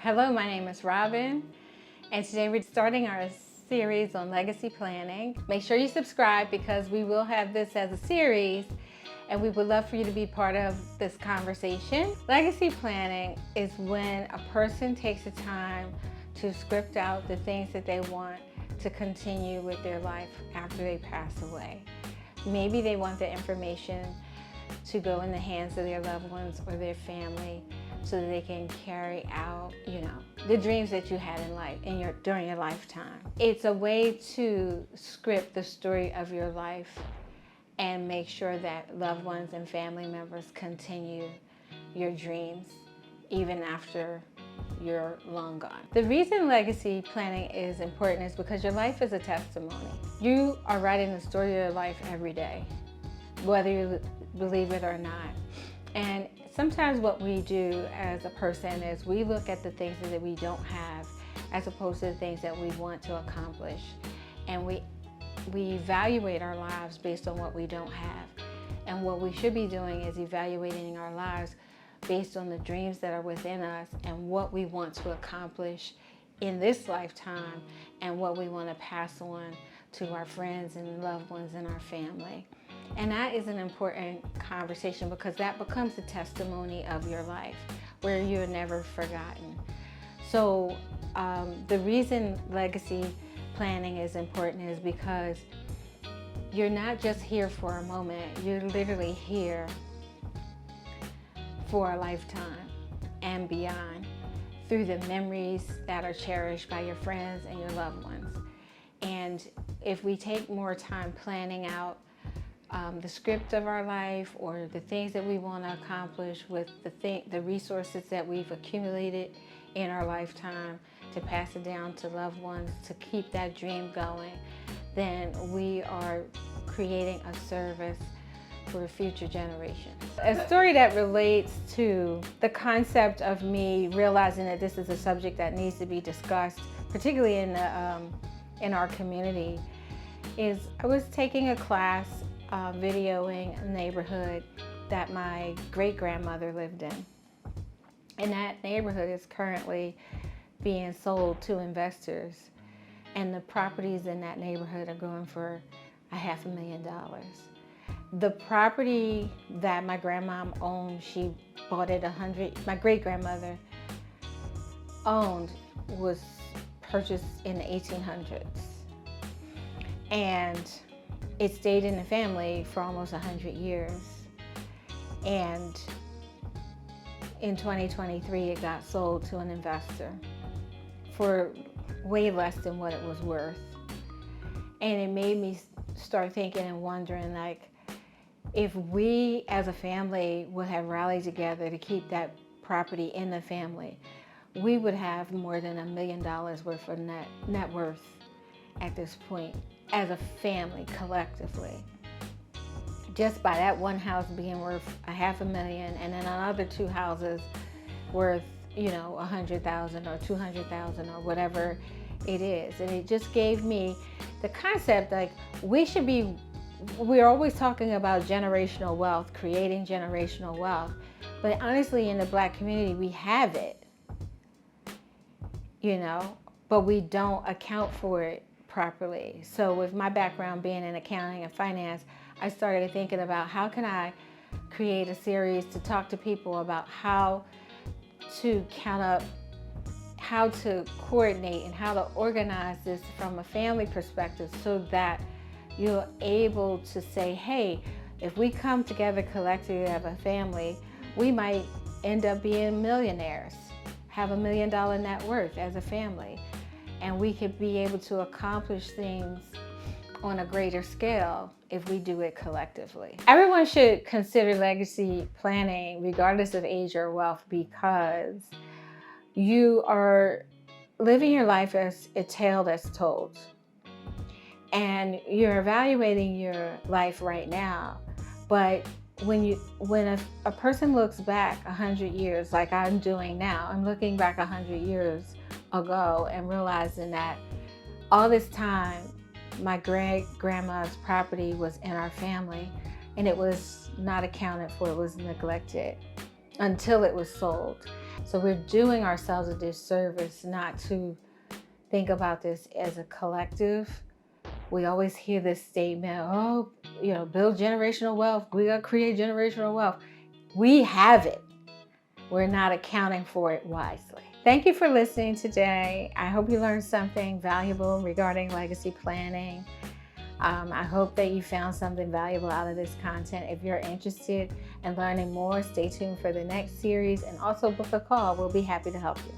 Hello, my name is Robin, and today we're starting our series on legacy planning. Make sure you subscribe because we will have this as a series, and we would love for you to be part of this conversation. Legacy planning is when a person takes the time to script out the things that they want to continue with their life after they pass away. Maybe they want the information to go in the hands of their loved ones or their family so that they can carry out, the dreams that you had in life during your lifetime. It's a way to script the story of your life and make sure that loved ones and family members continue your dreams even after you're long gone. The reason legacy planning is important is because your life is a testimony. You are writing the story of your life every day, whether you believe it or not. And sometimes what we do as a person is we look at the things that we don't have as opposed to the things that we want to accomplish. And we evaluate our lives based on what we don't have. And what we should be doing is evaluating our lives based on the dreams that are within us and what we want to accomplish in this lifetime and what we want to pass on to our friends and loved ones and our family. And that is an important conversation because that becomes the testimony of your life where you're never forgotten. So the reason legacy planning is important is because you're not just here for a moment, you're literally here for a lifetime and beyond through the memories that are cherished by your friends and your loved ones. And if we take more time planning out the script of our life or the things that we want to accomplish with the resources that we've accumulated in our lifetime to pass it down to loved ones to keep that dream going, then we are creating a service for future generations. A story that relates to the concept of me realizing that this is a subject that needs to be discussed, particularly in our community, is I was taking a class videoing a neighborhood that my great-grandmother lived in. And that neighborhood is currently being sold to investors. And the properties in that neighborhood are going for $500,000. The property that my grandmom owned, she bought it my great-grandmother owned was purchased in the 1800s. And it stayed in the family for almost 100 years. And in 2023, it got sold to an investor for way less than what it was worth. And it made me start thinking and wondering, like, if we as a family would have rallied together to keep that property in the family, we would have more than $1 million worth of net worth at this point as a family collectively. Just by that one house being worth $500,000 and then another two houses worth, $100,000 or $200,000 or whatever it is. And it just gave me the concept, like, we're always talking about generational wealth, creating generational wealth. But honestly, in the Black community, we have it, but we don't account for it properly. So with my background being in accounting and finance, I started thinking about how can I create a series to talk to people about how to count up, how to coordinate, and how to organize this from a family perspective so that you're able to say, hey, if we come together collectively as a family, we might end up being millionaires, have $1 million net worth as a family. And we could be able to accomplish things on a greater scale if we do it collectively. Everyone should consider legacy planning regardless of age or wealth because you are living your life as a tale that's told. And you're evaluating your life right now. But when a person looks back 100 years, like I'm doing now, I'm looking back 100 years ago and realizing that all this time my great-grandma's property was in our family and it was not accounted for, it was neglected until it was sold. So we're doing ourselves a disservice not to think about this as a collective. We always hear this statement, oh, build generational wealth. We got to create generational wealth. We have it. We're not accounting for it wisely. Thank you for listening today. I hope you learned something valuable regarding legacy planning. I hope that you found something valuable out of this content. If you're interested in learning more, stay tuned for the next series and also book a call. We'll be happy to help you.